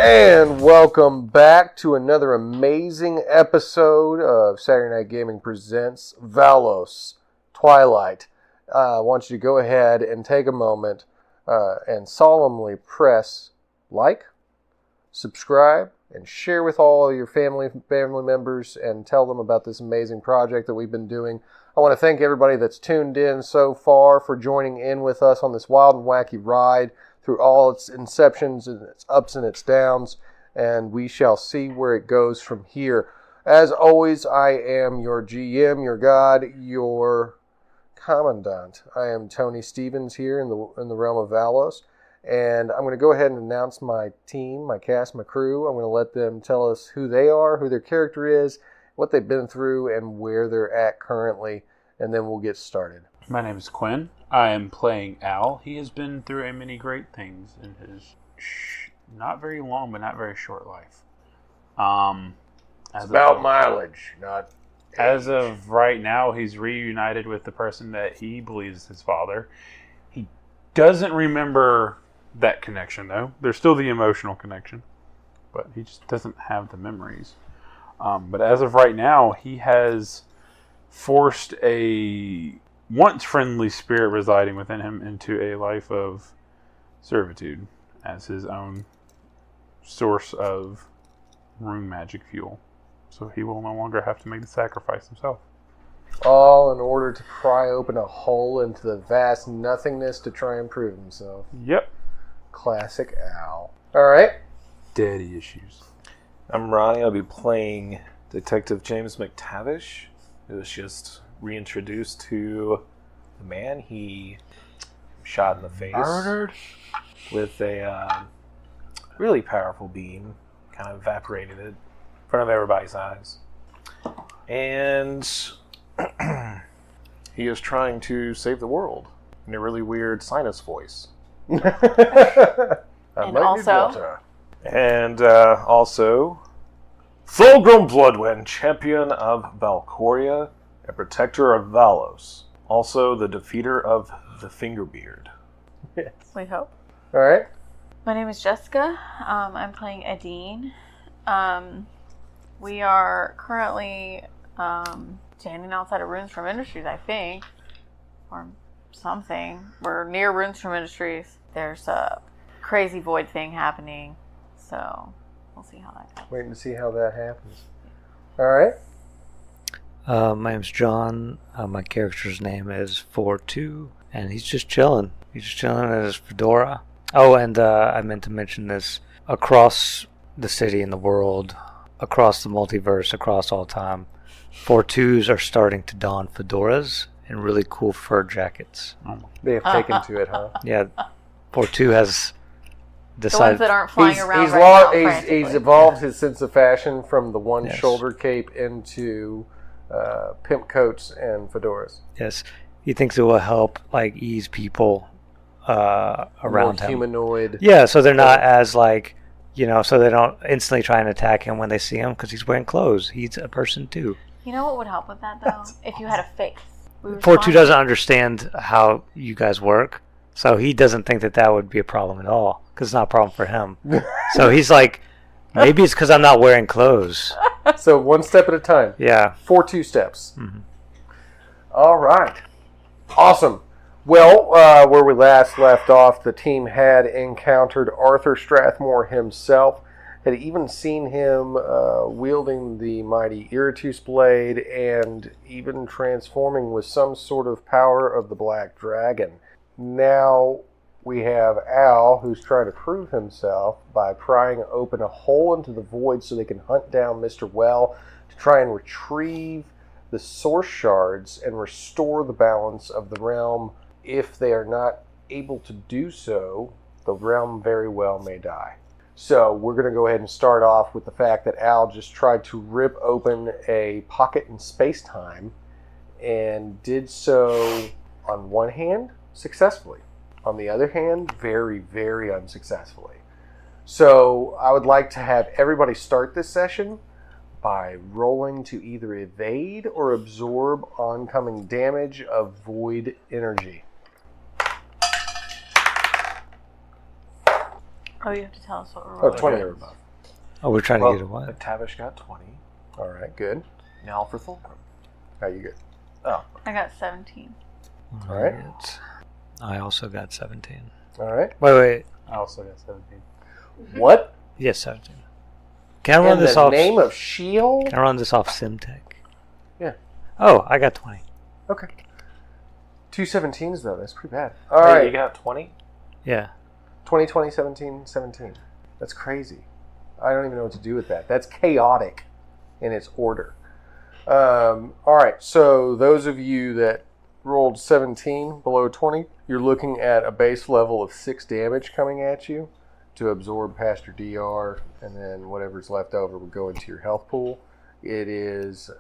And welcome back to another amazing episode of Saturday Night Gaming Presents Valos, Twilight. I want you to go ahead and take a moment and solemnly press like, subscribe, and share with all your family members and tell them about this amazing project that we've been doing. I want to thank everybody that's tuned in so far for joining in with us on this wild and wacky ride through all its inceptions and its ups and its downs, and we shall see where it goes from here. As always, I am your GM, your god, your commandant. I am Tony Stevens here in the realm of Valos, and I'm going to go ahead and announce my team, my cast, my crew. I'm going to let them tell us who they are, who their character is, what they've been through, and where they're at currently, and then we'll get started. My name is Quinn. I am playing Al. He has been through many great things in his not very long but not very short life. It's about mileage, not age. As of right now, he's reunited with the person that he believes is his father. He doesn't remember that connection, though. There's still the emotional connection, but he just doesn't have the memories. But as of right now, he has forced a once friendly spirit residing within him into a life of servitude as his own source of rune magic fuel. So he will no longer have to make the sacrifice himself. All in order to pry open a hole into the vast nothingness to try and prove himself. Yep. Classic Al. Alright. Daddy issues. I'm Ronnie. I'll be playing Detective James McTavish, who was just reintroduced to the man he shot in the face. Murdered? With a really powerful beam. Kind of evaporated it in front of everybody's eyes. And he is trying to save the world in a really weird sinus voice. And also, full-grown Bloodwind, champion of Valcoria, a protector of Valos. Also, the defeater of the Fingerbeard. Yes. We hope. All right. My name is Jessica. I'm playing Adine. We are currently standing outside of Runes from Industries, I think. Or something. We're near Runes from Industries. There's a crazy void thing happening. So, we'll see how that goes. Waiting to see how that happens. All right. My name's John. My character's name is 42, and he's just chilling. He's just chilling in his fedora. Oh, and I meant to mention this. Across the city and the world, across the multiverse, across all time, 42s are starting to don fedoras and really cool fur jackets. They have taken to it, huh? Yeah, 42 has The decided... ones that aren't flying around he's right now, he's evolved his sense of fashion from the one Yes. shoulder cape into pimp coats and fedoras. Yes, he thinks it will help ease people around him. Humanoid. Yeah, so they're not as so they don't instantly try and attack him when they see him because he's wearing clothes. He's a person too. You know what would help with that, though? If you had a face. 42 doesn't understand how you guys work, so he doesn't think that would be a problem at all because it's not a problem for him. So he's like, maybe it's because I'm not wearing clothes. So one step at a time. Yeah. 4 steps. Mm-hmm. All right. Awesome. Well, where we last left off, the team had encountered Arthur Strathmore himself, had even seen him wielding the mighty Iratus blade and even transforming with some sort of power of the Black Dragon. Now we have Al, who's trying to prove himself by prying open a hole into the void so they can hunt down Mr. Well to try and retrieve the source shards and restore the balance of the realm. If they are not able to do so, the realm very well may die. So we're going to go ahead and start off with the fact that Al just tried to rip open a pocket in space-time and did so, on one hand, successfully. On the other hand, very, very unsuccessfully. So I would like to have everybody start this session by rolling to either evade or absorb oncoming damage of void energy. Oh, you have to tell us what we're Oh, rolling. 20 or above. Oh, we're trying to get a what? McTavish got 20. All right, good. Now for Fulcrum. How you good? Oh, I got 17. All right. I also got 17. All right. Wait. I also got 17. What? Yes, 17. Can I run In this the off? name of Shield? Can I run this off SimTech? Yeah. Oh, I got 20. Okay. 2 17s, though. That's pretty bad. All All right. right. You got 20? Yeah. 20, 20, 17, 17. That's crazy. I don't even know what to do with that. That's chaotic in its order. All right. So those of you that rolled 17 below 20, you're looking at a base level of 6 damage coming at you to absorb past your DR, and then whatever's left over will go into your health pool. It is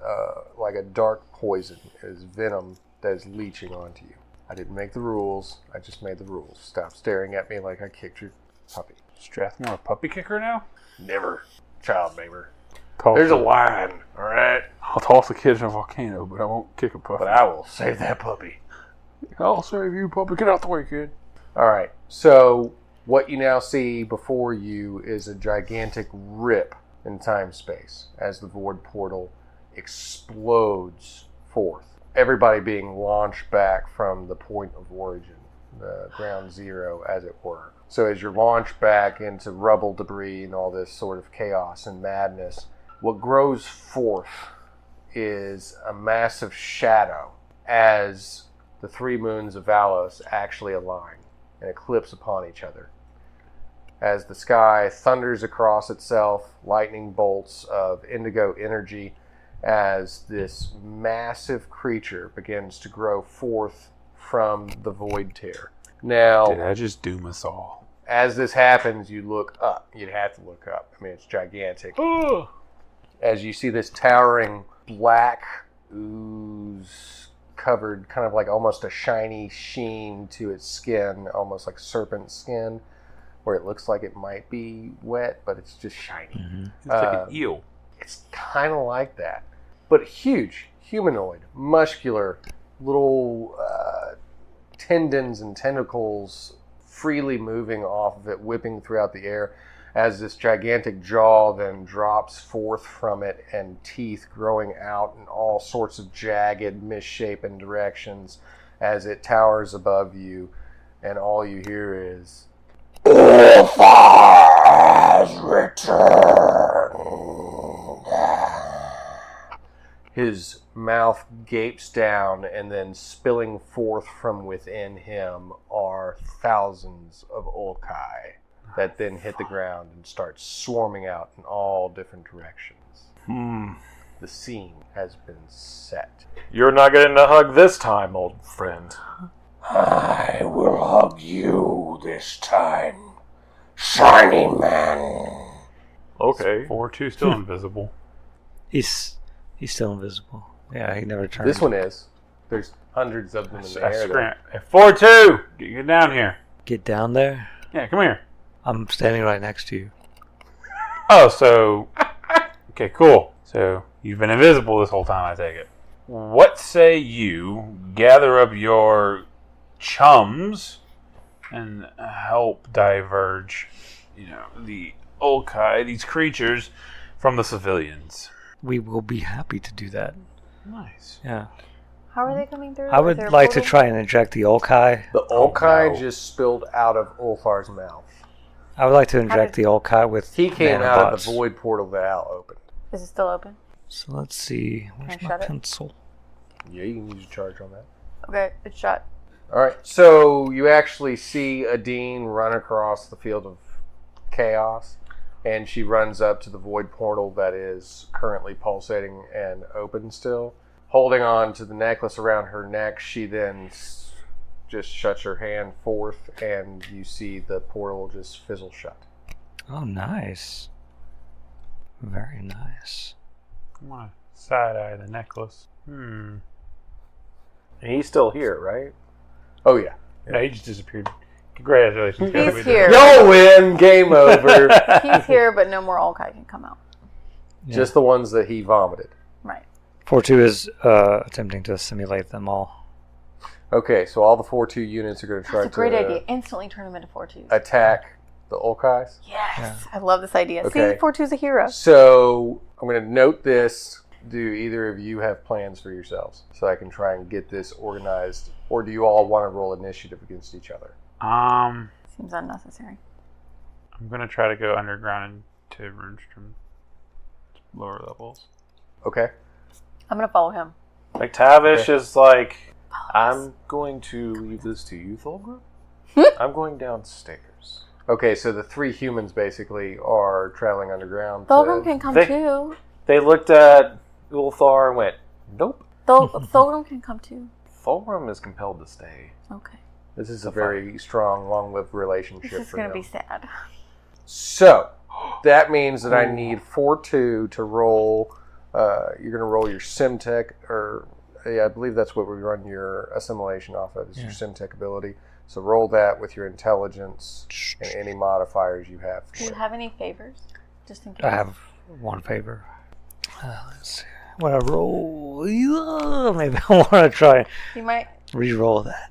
like a dark poison. It is venom that is leeching onto you. I didn't make the rules. I just made the rules. Stop staring at me like I kicked your puppy. Strathmore a puppy kicker now? Never. Child neighbor. Toss There's a the- line, all right? I'll toss a kid in a volcano, but I won't kick a puppy. But I will save that puppy. I'll save you, puppy. Get out the way, kid. All right. So what you now see before you is a gigantic rip in time-space as the void portal explodes forth. Everybody being launched back from the point of origin, the ground zero, as it were. So as you're launched back into rubble, debris, and all this sort of chaos and madness, what grows forth is a massive shadow as the 3 moons of Valos actually align and eclipse upon each other. As the sky thunders across itself, lightning bolts of indigo energy, as this massive creature begins to grow forth from the void tear. Now, Did I just doom us all? as this happens, you look up. You'd have to look up. I mean, it's gigantic. As you see this towering black ooze covered, kind of like almost a shiny sheen to its skin, almost like serpent skin, where it looks like it might be wet, but it's just shiny. It's like an eel. It's kind of like that, but huge, humanoid, muscular, little tendons and tentacles freely moving off of it, whipping throughout the air as this gigantic jaw then drops forth from it and teeth growing out in all sorts of jagged, misshapen directions as it towers above you, and all you hear is has returned. His mouth gapes down, and then spilling forth from within him are thousands of Olkai that then hit the ground and start swarming out in all different directions. The scene has been set. You're not getting a hug this time, old friend. I will hug you this time, shiny man. Okay. 4-2 still invisible. He's still invisible. Yeah, he never turned. This one is. There's hundreds of them in the air. there. 4-2! Get down here. Get down there. Yeah, come here. I'm standing right next to you. Oh, so... Okay, cool. So, you've been invisible this whole time, I take it. What say you gather up your chums and help diverge, the Olkai, these creatures, from the civilians? We will be happy to do that. Nice. Yeah. How are they coming through? I Is would there a like to portal? try and inject the Olkai. The Olkai no. just spilled out of Ulfar's mouth. I would like to inject the Olkai with He came out of the nanobots. void portal that Al opened. Is it still open? So let's see. I Where's my shut it? pencil? Yeah, you can use a charge on that. Okay, it's shut. All right, so you actually see Adine run across the field of chaos, and she runs up to the void portal that is currently pulsating and open still. Holding on to the necklace around her neck, she then just shuts her hand forth, and you see the portal just fizzle shut. Oh, nice. Very nice. I want to side-eye the necklace. And he's still here, right? Oh, yeah. No, he just disappeared. Congratulations. guys. He's We did here. it. Y'all win! Game over! He's here, but no more Olkai can come out. Yeah. Just the ones that he vomited. Right. 4-2 is attempting to simulate them all. Okay, so all the 4-2 units are going to try That's a great to idea. Instantly turn them into 4-2s. attack The Olkais? Yes. Yeah. I love this idea. Okay. See, 4-2's a hero. So I'm going to note this. Do either of you have plans for yourselves so I can try and get this organized? Or do you all want to roll initiative against each other? Seems unnecessary. I'm gonna try to go underground into Runestrom lower levels. Okay. I'm going to follow him. McTavish Okay. is like, I'm going to leave this to you, Thulgrim. I'm going downstairs. Okay, so the 3 humans basically are traveling underground. Thulgrim can come They- too. They looked at Ulthar and went, nope. Thulgrim can come too. Thulgrim is compelled to stay. Okay. This is a very strong, long-lived relationship This is for going them. to be sad. So, that means that I need 4-2 to roll. You're going to roll your Simtech, or I believe that's what we run your assimilation off of, is your Simtech ability. So roll that with your intelligence and any modifiers you have. Do you have any favors? Just in case. I have one favor. Let's see. What I roll? Maybe I want to try You might. re-roll that.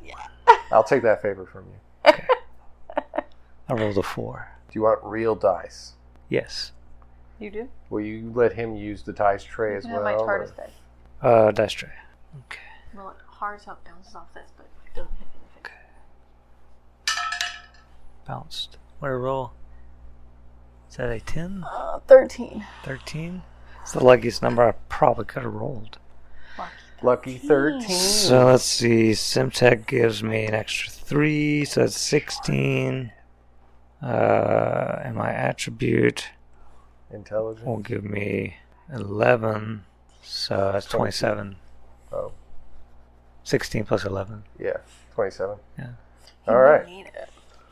I'll take that favor from you. I rolled a 4. Do you want real dice? Yes. You do? Will you let him use the dice tray You as can well? have my or- TARDIS dice. Dice tray. Okay. Well, it hard up bounces off this, but it doesn't hit anything. Bounced. What I roll? Is that a 10? 13. 13? It's the luckiest number I probably could have rolled. Lucky 13. So let's see. Simtech gives me an extra 3, so that's 16. And my attribute Intelligence. will give me 11, so that's 27. Oh, 16 plus 11. yeah. 27. Yeah. All right. Need it.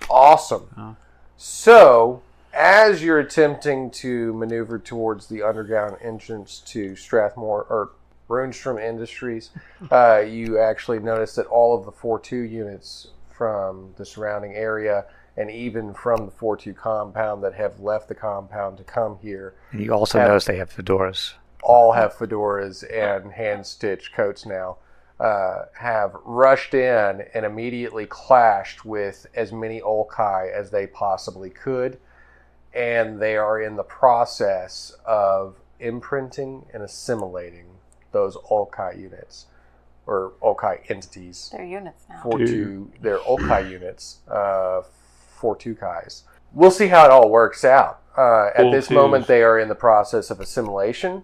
Awesome. Oh. So, as you're attempting to maneuver towards the underground entrance to Strathmore or Runestrom Industries, you actually notice that all of the 4-2 units from the surrounding area and even from the 4-2 compound that have left the compound to come here And you also Have- notice they have fedoras. all have fedoras and hand-stitched coats now, have rushed in and immediately clashed with as many Olkai as they possibly could. And they are in the process of imprinting and assimilating those Olkai units, or Olkai entities. They're units now. 4-2, they're Olkai units, 4-2 Kais. We'll see how it all works out. At this 4-2s. moment, they are in the process of assimilation.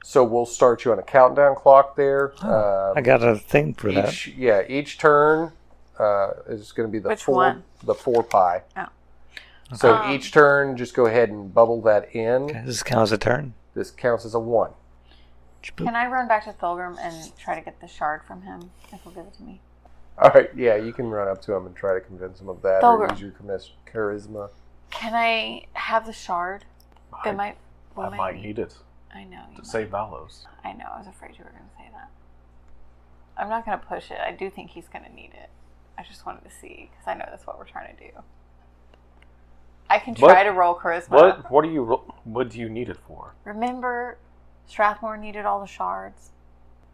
So we'll start you on a countdown clock there. I got a thing for that. Each turn is going to be the Which 4 one? the 4 pi. Oh. So each turn, just go ahead and bubble that in. Okay, does this count as a turn? This counts as a 1. Can I run back to Thulgrim and try to get the shard from him if he'll give it to me? All right, yeah, you can run up to him and try to convince him of that, or Thulgrim. use your charisma. Can I have the shard? I It might. we might need it I know. You to might. save Valos. I know. I was afraid you were going to say that. I'm not going to push it. I do think he's going to need it. I just wanted to see because I know that's what we're trying to do. I can try to roll charisma. What do you need it for? Remember, Strathmore needed all the shards.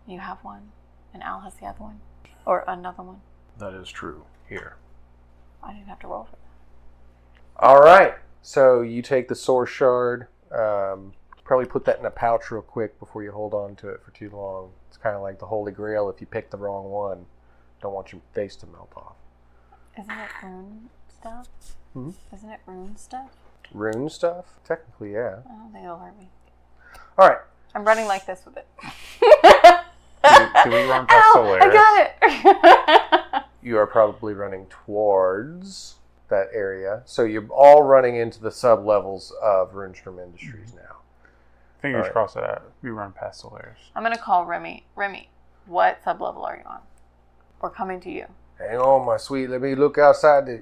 You have one, and Al has the other one, or another one. That is true. Here. I didn't have to roll for that. All right, so you take the source shard. Probably put that in a pouch real quick before you hold on to it for too long. It's kind of like the Holy Grail. If you pick the wrong one, don't want your face to melt off. Isn't it rune stuff? Hmm? Isn't it rune stuff? Rune stuff? Technically, yeah. I don't think it'll hurt me. All right. I'm running like this with it. Do we run past Ow, Solaris? I got it! You are probably running towards that area. So you're all running into the sub-levels of Runestrom Industries now. Fingers Alright. crossed that we run past Solaris. I'm going to call Remy. Remy, what sub-level are you on? We're coming to you. Hang on, my sweet. Let me look outside the...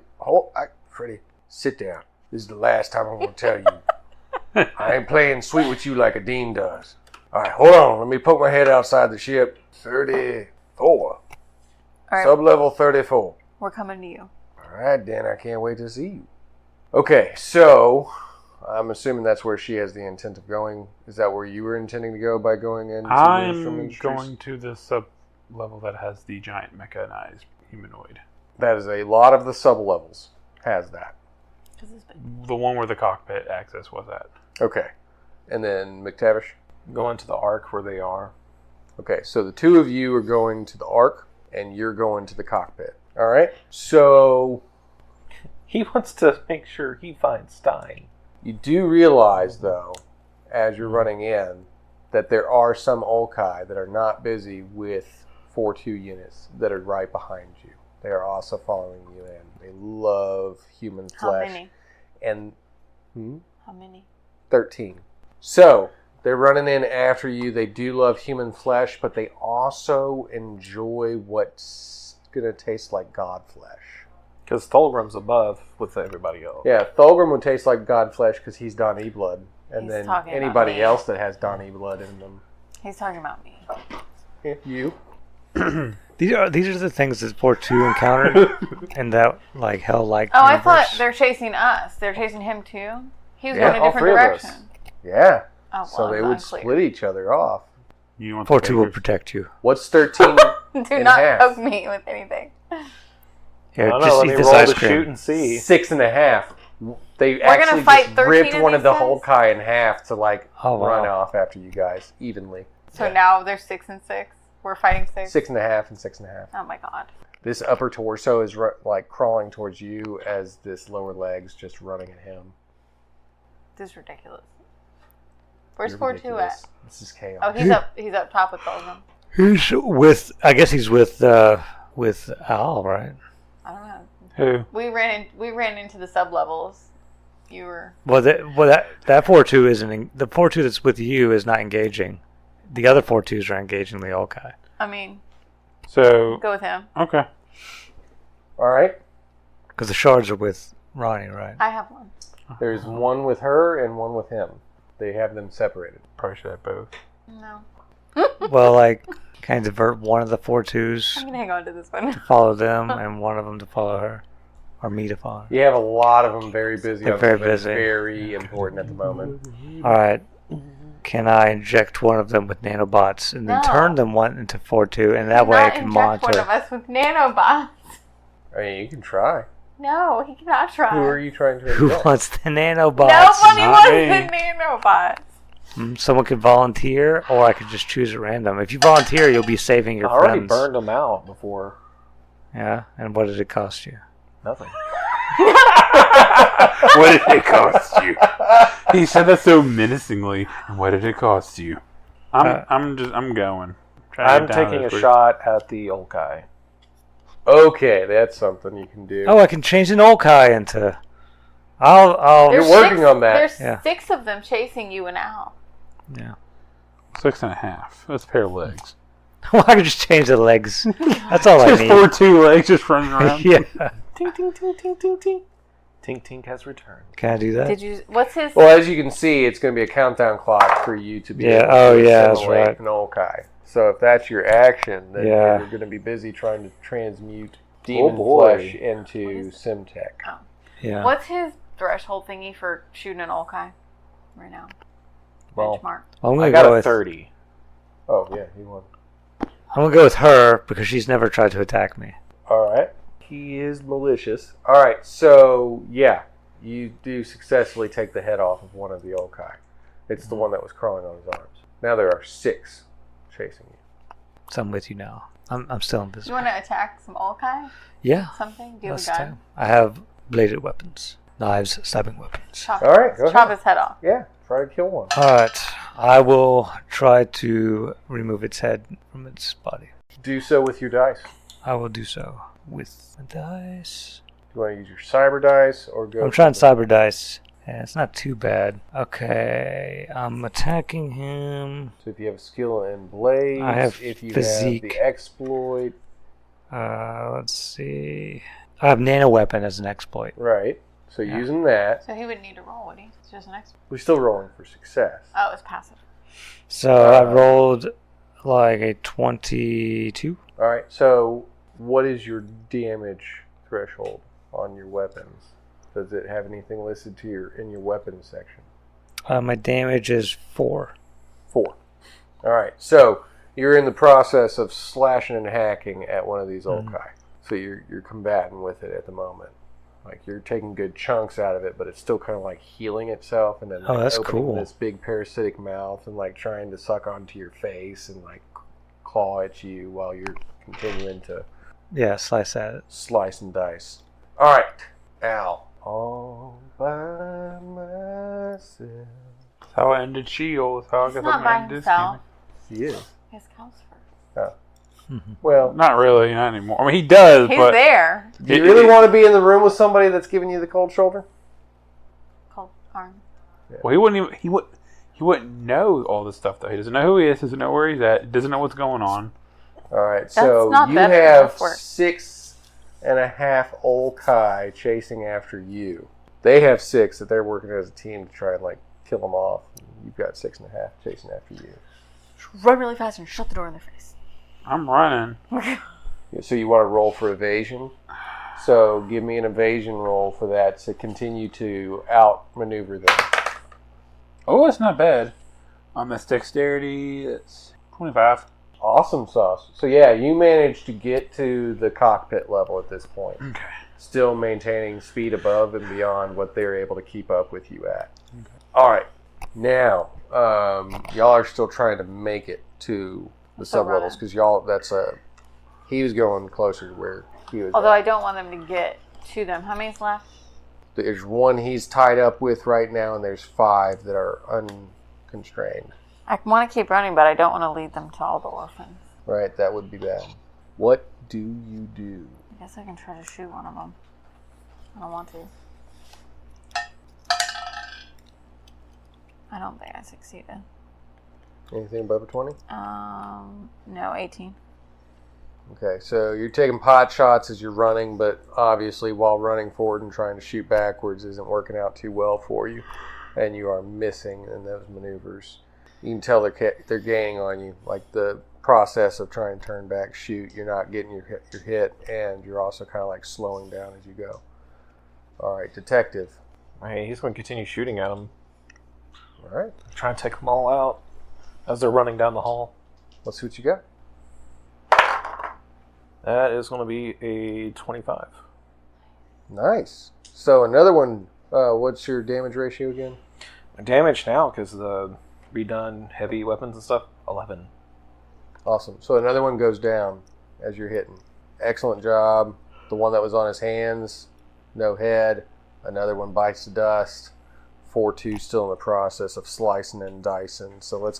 Freddie, sit down. This is the last time I'm going to tell you. I ain't playing sweet with you like a dean does. All right, hold on. Let me poke my head outside the ship. 34. All right, Sub-level 34. we're coming to you. All right, then. I can't wait to see you. Okay, so I'm assuming that's where she has the intent of going. Is that where you were intending to go by going in? I'm going to the sub-level that has the giant mechanized humanoid. That is a lot of the sub-levels has that. The one where the cockpit access was at. Okay. And then McTavish? Going to the arc where they are. Okay, so the two of you are going to the Ark, and you're going to the cockpit. All right? So He wants to make sure he finds Stein. you do realize, though, as you're running in, that there are some Olkai that are not busy with 4-2 units that are right behind you. They are also following you in. They love human flesh. How many? And How many? 13. So they're running in after you. They do love human flesh, but they also enjoy what's going to taste like god flesh. Because Thulgrim's above with everybody else. Yeah, Thulgrim would taste like god flesh because he's Don E-Blood. And He's then talking about anybody me. else that has Don E-Blood in them. He's talking about me. Yeah, you. These are the things that 4-2 encountered in that like hell-like Oh, I universe. thought they're chasing us. They're chasing him too. He was Yeah, going a all different three of us. direction. Yeah. Oh, well, So they it's would unclear. split each other off. You want the 4-2 will papers? protect you. What's 13 Do in not half? poke me with anything. Here, I don't know, just let eat me this roll ice to cream. shoot and see. 6.5. They gonna actually fight just 13 ripped of one these of the guys? Holkai in half to like Oh, wow. run off after you guys evenly. So now there's 6 and 6. We're fighting 6. 6.5 and 6.5. Oh my god. This upper torso is like crawling towards you as this lower leg's just running at him. This is ridiculous. Where's You're 4-2 ridiculous. at? This is chaos. Oh, he's up. He's up top with Thulgrim. He's with. I guess he's with Al, right? I don't know. Who? We ran into the sub levels. You were. Well, that 4-2 isn't. The 4-2 that's with you is not engaging. The other 4-2s are engaging the Olkai. I mean, So, go with him. okay. All right. Because the shards are with Ronnie, right? I have one. There's one with her and one with him. They have them separated. Probably should have both. No. Well, like, kind of divert one of the 4-2s I'm gonna hang on to this one. to follow them and one of them to follow her. Or me to follow her. You have a lot of them very busy. They're on very something that's busy. very important at the moment. Alright. Can I inject one of them with nanobots and then No. turn them one into 4-2 and that way I can Not inject monitor? one of us with nanobots. I mean, you can try. No, he cannot try. Who are you trying to Who inject? wants the nanobots? Nobody not wants me. the nanobots. Someone could volunteer, or I could just choose at random. If you volunteer, you'll be saving I your already friends. burned them out before. Yeah, and what did it cost you? Nothing. What did it cost you? He said that so menacingly. And what did it cost you? I'm going. Trying to I'm get down taking this a route. shot at the Olkai. Okay, that's something you can do. Oh, I can change an Olkai into. I'll. You're There's working 6 on that. There's Yeah. 6 of them chasing you and Al. Yeah. 6.5. That's a pair of legs. Well, I can just change the legs. That's all I Just need. 4-2 legs just running around. Yeah. Tink, tink, tink, tink, tink, tink. Tink, tink has returned. Can I do that? Did you? What's his? Well, as you can see, it's going to be a countdown clock for you to be Yeah, able oh, to yeah, that's assimilate right. an Olkai. So if that's your action, then Yeah. you're going to be busy trying to transmute demon boy. flesh into What is- Simtech. Yeah. What's his threshold thingy for shooting an Olkai right now? Well, Benchmark. Well, I'm I gonna got go a with 30. Oh, yeah, he won. I'm gonna go with her because she's never tried to attack me. All right. He is malicious. All right, so, yeah, you do successfully take the head off of one of the Olkai. It's the one that was crawling on his arms. Now there are 6 chasing you. So I'm with you now. I'm still You invisible. want to attack some Olkai? Yeah. Something? Do you have Let's a gun? do. I have bladed weapons, knives, stabbing weapons. Chop, All right, go chop ahead. his head off. Yeah, try to kill one. All right. I will try to remove its head from its body. Do so with your dice. I will do so with the dice. Do you want to use your cyber dice or go? I'm trying cyber dice. Yeah, it's not too bad. Okay, I'm attacking him. So if you have skill in blades, I have if you physique. have the exploit, Let's see. I have nano weapon as an exploit. right? So Yeah. using that, So he wouldn't need to roll, would he? It's just an X. we're still rolling for success. Oh, it's passive. So I rolled like a 22. All right. So what is your damage threshold on your weapons? Does it have anything listed to in your weapons section? My damage is 4. 4. All right. So you're in the process of slashing and hacking at one of these Olkai. So you're combating with it at the moment. Like you're taking good chunks out of it, but it's still kind of like healing itself, and then Oh, like, that's opening cool. this big parasitic mouth and like trying to suck onto your face and like claw at you while you're continuing to Yeah, slice at it. slice and dice. All right, Al. All by myself. That's how I ended Shield. That's how I He's got not the by main himself. He is. His comes first. Well, Not really, not anymore. I mean, he does, He's but there. do you really want to be in the room with somebody that's giving you the cold shoulder? Cold arm. well, he wouldn't even he wouldn't know all this stuff though. He doesn't know who he is. Doesn't know where he's at. Doesn't know what's going on. All right, so not you bad have enough work. 6.5 Olkai chasing after you. They have 6 that they're working as a team to try and like kill them off. You've got 6.5 chasing after you. Run really fast and shut the door in their face. I'm running. So you want to roll for evasion? So give me an evasion roll for that to continue to outmaneuver them. Oh, it's not bad. On this dexterity, it's 25. Awesome sauce. So yeah, you managed to get to the cockpit level at this point. Okay. Still maintaining speed above and beyond what they're able to keep up with you at. Okay. All right. Now, y'all are still trying to make it to the Still sub-levels because y'all, he was going closer to where he was Although at. I don't want them to get to them. How many's left? There's 1 he's tied up with right now, and there's 5 that are unconstrained. I want to keep running, but I don't want to lead them to all the orphans. Right, that would be bad. What do you do? I guess I can try to shoot one of them. I don't want to. I don't think I succeeded. Anything above a 20? No, 18. Okay, so you're taking pot shots as you're running, but obviously while running forward and trying to shoot backwards isn't working out too well for you, and you are missing in those maneuvers. You can tell they're gaining on you, like the process of trying to turn back, shoot. You're not getting your hit, and you're also kind of like slowing down as you go. All right, detective. Hey, he's going to continue shooting at them. All right, Trying to take them all out as they're running down the hall. let's see what you got. That is going to be a 25. Nice. So another one. What's your damage ratio again? My damage now, because the redone heavy weapons and stuff, 11. Awesome. So another one goes down as you're hitting. Excellent job. The one that was on his hands, no head. Another one bites the dust. 4-2 still in the process of slicing and dicing. So let's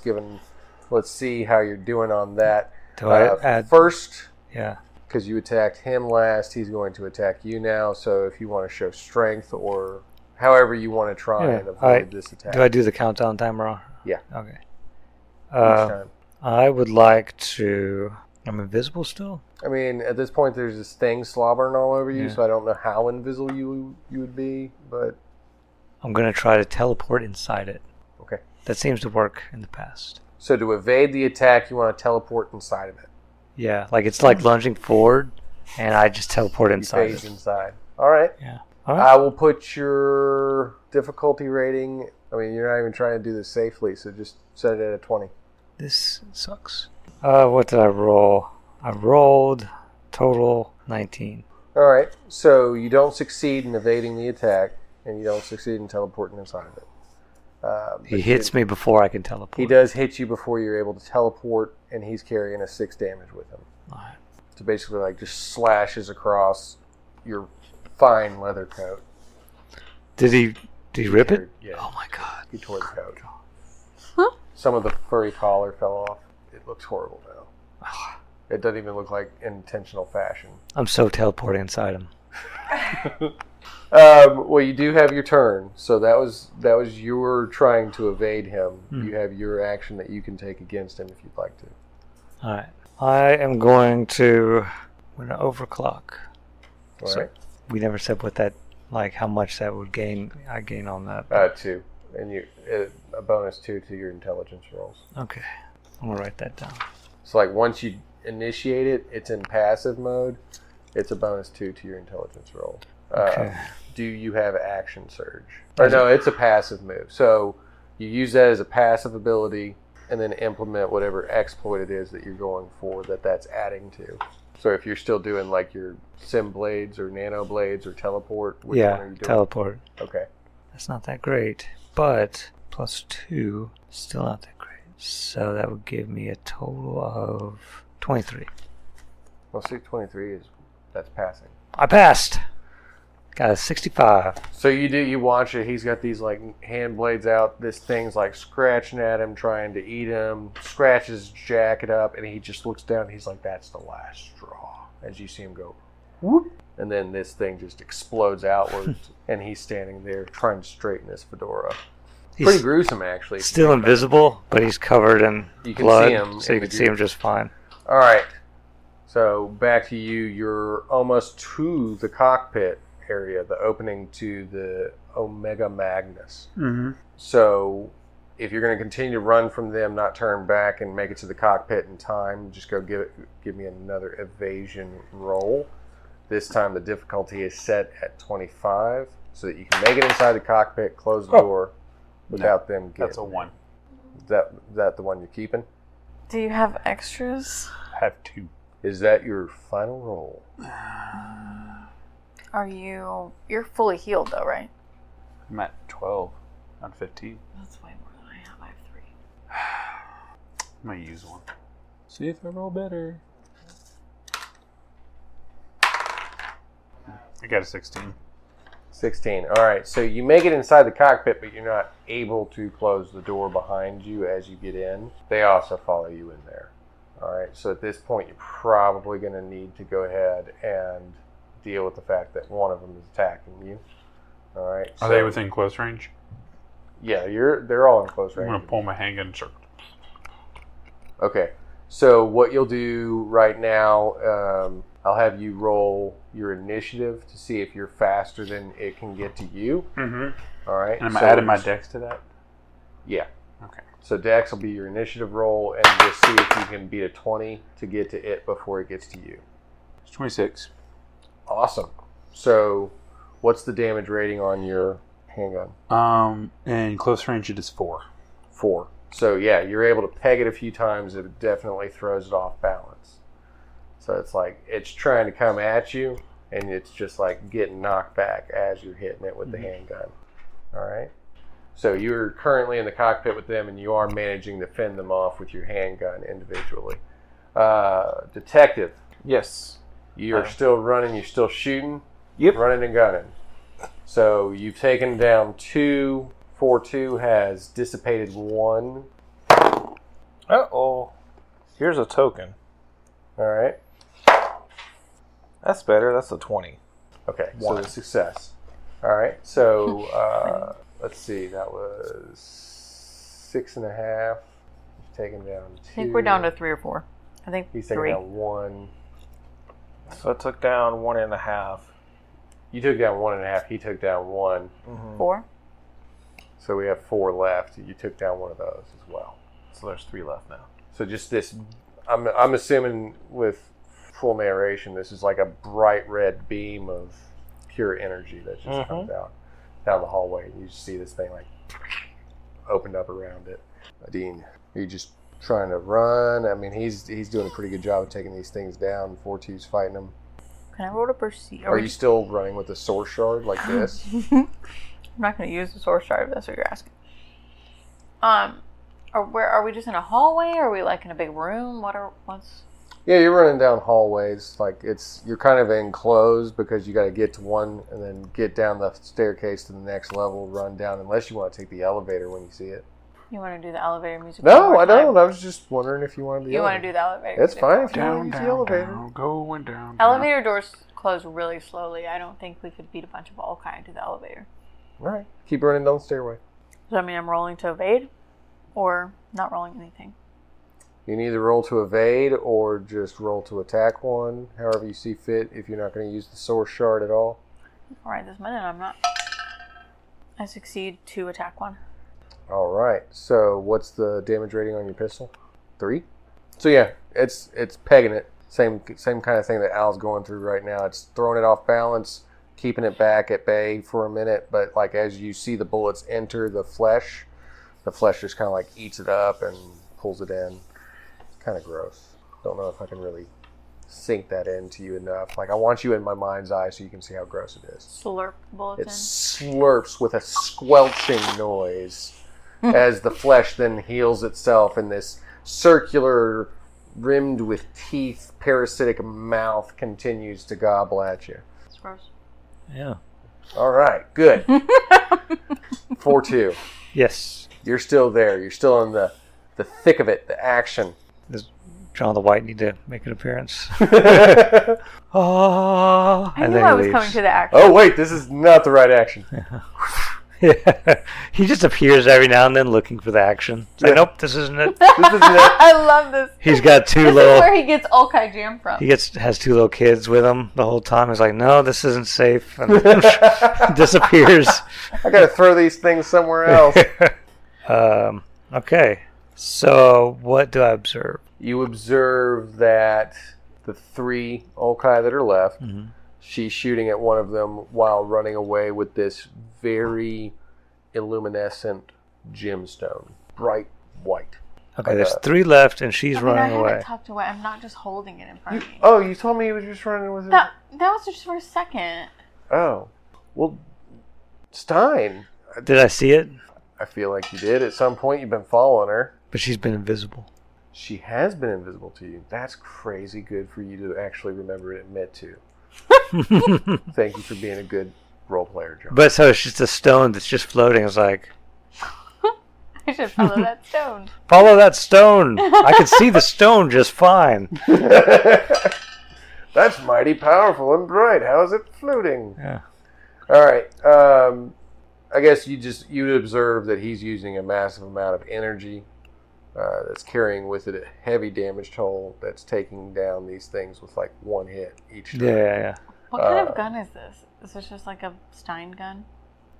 see how you're doing on that. Do I add? First, Yeah. because you attacked him last, he's going to attack you now. So if you want to show strength or however you want to try and avoid this attack. Do I do the countdown timer? Yeah. Okay. Each time. I would like to. I'm invisible still. I mean, at this point, there's this thing slobbering all over you, Yeah. so I don't know how invisible you would be, but I'm gonna try to teleport inside it. okay. That seems to work in the past. So to evade the attack, you want to teleport inside of it. Yeah, like it's like lunging forward, and I just teleport You inside phase it. inside. All right. Yeah. All right. I will put your difficulty rating. I mean, you're not even trying to do this safely, so just set it at a 20. This sucks. What did I roll? I rolled total 19. All right. So you don't succeed in evading the attack, and you don't succeed in teleporting inside of it. He hits me before I can teleport. He does hit you before you're able to teleport, and he's carrying a 6 damage with him. Alright. So basically, like, just slashes across your fine leather coat. Did he rip it? Yeah. Oh my god. He tore the coat. Huh? Some of the furry collar fell off. It looks horrible now. It doesn't even look like intentional fashion. I'm so teleporting inside him. Well, you do have your turn, so that was your trying to evade him. You have your action that you can take against him if you'd like to. Alright. I am going to. I'm gonna overclock. All So- right. We never said what that, like how much that would gain. I gain on that. 2, and you a bonus 2 to your intelligence rolls. Okay. I'm gonna write that down. So like once you initiate it, it's in passive mode. It's a bonus 2 to your intelligence roll. Okay. Do you have action surge? Or no, it's a passive move. So you use that as a passive ability, and then implement whatever exploit it is that you're going for that's adding to. So if you're still doing like your sim blades or nano blades or teleport, which one are you doing? Teleport. Okay. That's not that great, but +2, still not that great. So that would give me a total of 23. Well, 623 that's passing. I passed. Got a 65. So you watch it, he's got these like hand blades out, this thing's like scratching at him, trying to eat him, scratches his jacket up, and he just looks down and he's like, that's the last straw. As you see him go, whoop, and then this thing just explodes outwards, and he's standing there trying to straighten his fedora. Pretty He's gruesome, actually. still invisible, but he's covered in You can blood, see him so in you the can see him juice. just fine. All right. So back to you. You're almost to the cockpit area, the opening to the Omega Magnus. Mm-hmm. So if you're going to continue to run from them, not turn back, and make it to the cockpit in time, just go give me another evasion roll. This time the difficulty is set at 25, so that you can make it inside the cockpit, close the door without them getting. That's a 1. Is that the one you're keeping? Do you have extras? I have 2. Is that your final roll? You're fully healed though, right? I'm at 12 on 15. That's way more than I have. I have 3. I'm going to use one. See if I roll better. I got a 16. 16. All right. So you make it inside the cockpit, but you're not able to close the door behind you as you get in. They also follow you in there. All right. So at this point, you're probably going to need to go ahead and deal with the fact that one of them is attacking you. All right. Are they within close range? Yeah, they're all in close I'm range. going to pull my handgun and circle. Okay. So what you'll do right now, I'll have you roll your initiative to see if you're faster than it can get to you. Mm-hmm. All right. And I'm adding my dex to that? Yeah. Okay. So Dex will be your initiative roll, and just see if you can beat a 20 to get to it before it gets to you. It's 26. Awesome. So what's the damage rating on your handgun? In close range, it is 4. 4. So yeah, you're able to peg it a few times. It definitely throws it off balance. So it's like it's trying to come at you, and it's just like getting knocked back as you're hitting it with the handgun. All right. So you're currently in the cockpit with them, and you are managing to fend them off with your handgun individually. Detective, Yes. you're still running. You're still shooting. Yep. Running and gunning. So you've taken down 2. 4-2 has dissipated 1. Uh-oh. Here's a token. All right. That's better. That's a 20. Okay, so 1. the success. All right, so let's see. That was 6.5. He's taken down 2. I think we're down to 3 or 4. I think He's taken 3. down 1. So I took down 1.5. You took down 1.5. He took down 1. 4. So we have 4 left. You took down one of those as well. So there's 3 left now. So just this. I'm assuming with full narration, this is like a bright red beam of pure energy that just comes out down the hallway. You just see this thing like opened up around it. Dean, are you just trying to run? I mean, he's doing a pretty good job of taking these things down. 4-2's fighting them. Can I roll to perceive? Are you still running with the source shard like this? I'm not going to use the source shard if that's what you're asking. Are we just in a hallway? Or are we like in a big room? What's? Yeah, you're running down hallways. Like you're kind of enclosed because you got to get to one and then get down the staircase to the next level, run down. Unless you want to take the elevator when you see it. You want to do the elevator music? No, I don't. I was just wondering if you wanted the You elevator. want to do the elevator? That's music fine one if you more want time. to use the elevator. Down, going down. Elevator doors close really slowly. I don't think we could beat a bunch of Volkai to the elevator. All right, keep running down the stairway. Does that mean I'm rolling to evade? Or not rolling anything? You can either roll to evade or just roll to attack one, however you see fit, if you're not going to use the source shard at all. Alright, this minute I'm not. I succeed to attack one. All right, so what's the damage rating on your pistol? 3? So yeah, it's pegging it. Same kind of thing that Al's going through right now. It's throwing it off balance, keeping it back at bay for a minute, but like as you see the bullets enter the flesh just kind of like eats it up and pulls it in. Kind of gross. Don't know if I can really sink that into you enough. Like, I want you in my mind's eye so you can see how gross it is. Slurp bulletin. It slurps with a squelching noise as the flesh then heals itself in this circular, rimmed with teeth, parasitic mouth continues to gobble at you. It's gross. Yeah. All right, good. 4-2. Yes. You're still there. You're still in the thick of it, the action. Does John the White need to make an appearance? Oh, I knew I was coming to the action. wait, this is not the right action. Yeah. He just appears every now and then looking for the action. It's like, nope, this isn't it. This isn't it. I love this. He's got two This little... is where he gets Olkai Jam from. He has two little kids with him the whole time. He's like, no, this isn't safe. And disappears. I gotta throw these things somewhere else. Okay. So, what do I observe? You observe that the 3 Olkai that are left, she's shooting at one of them while running away with this very illuminescent gemstone. Bright white. Okay, there's 3 left, and she's running I have away. it tucked away. I'm not just holding it in front of me. Oh, you told me he was just running with it? That was just for a second. Oh. Well, Stein. Did I see it? I feel like you did. At some point, you've been following her. But she's been invisible. She has been invisible to you. That's crazy good for you to actually remember and admit to. Thank you for being a good role player, John. But so it's just a stone that's just floating. It's like, I should follow that stone. follow that stone. I can see the stone just fine. That's mighty powerful and bright. How is it floating? Yeah. All right. I guess you observe that he's using a massive amount of energy that's carrying with it a heavy damage toll that's taking down these things with like one hit each time. Yeah. What kind of gun is this? Is this just like a Stein gun?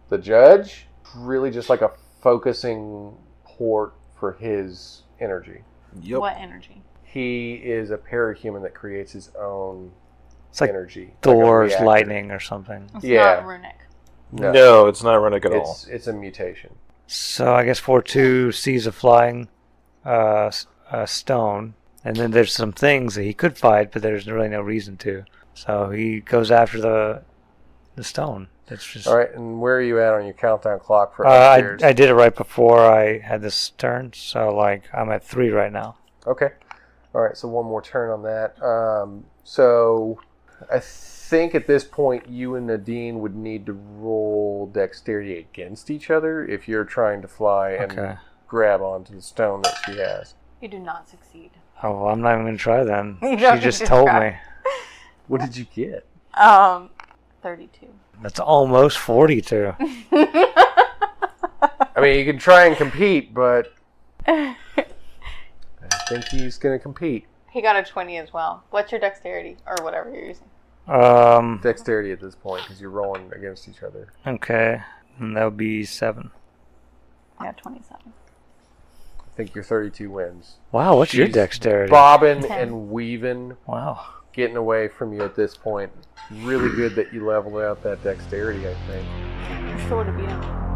The judge, really just like a focusing port for his energy. Yep. What energy? He is a parahuman that creates his own It's like energy. Thor's like a reactor. lightning or something. It's Yeah. not runic. No, it's not runic at all. It's a mutation. So I guess 4-2 sees a flying stone, and then there's some things that he could fight, but there's really no reason to. So he goes after the stone. That's just. All right, and where are you at on your countdown clock for I upstairs? did it right before I had this turn, so like I'm at 3 right now. Okay. All right, so one more turn on that. So I think at this point you and Nadine would need to roll dexterity against each other if you're trying to fly and grab onto the stone that she has. You do not succeed. Oh, well, I'm not even going to try then. You don't She just need to told try. me. What did you get? 32. That's almost 42. I mean, you can try and compete, but I think he's going to compete. He got a 20 as well. What's your dexterity? Or whatever you're using. Dexterity at this point because you're rolling against each other. Okay. And that would be 7. I got 27. I think your 32 wins. Wow, what's your She's dexterity? Bobbing 10. and weaving, Wow. getting away from you at this point. Really good that you leveled out that dexterity, I think. You sure to beat him.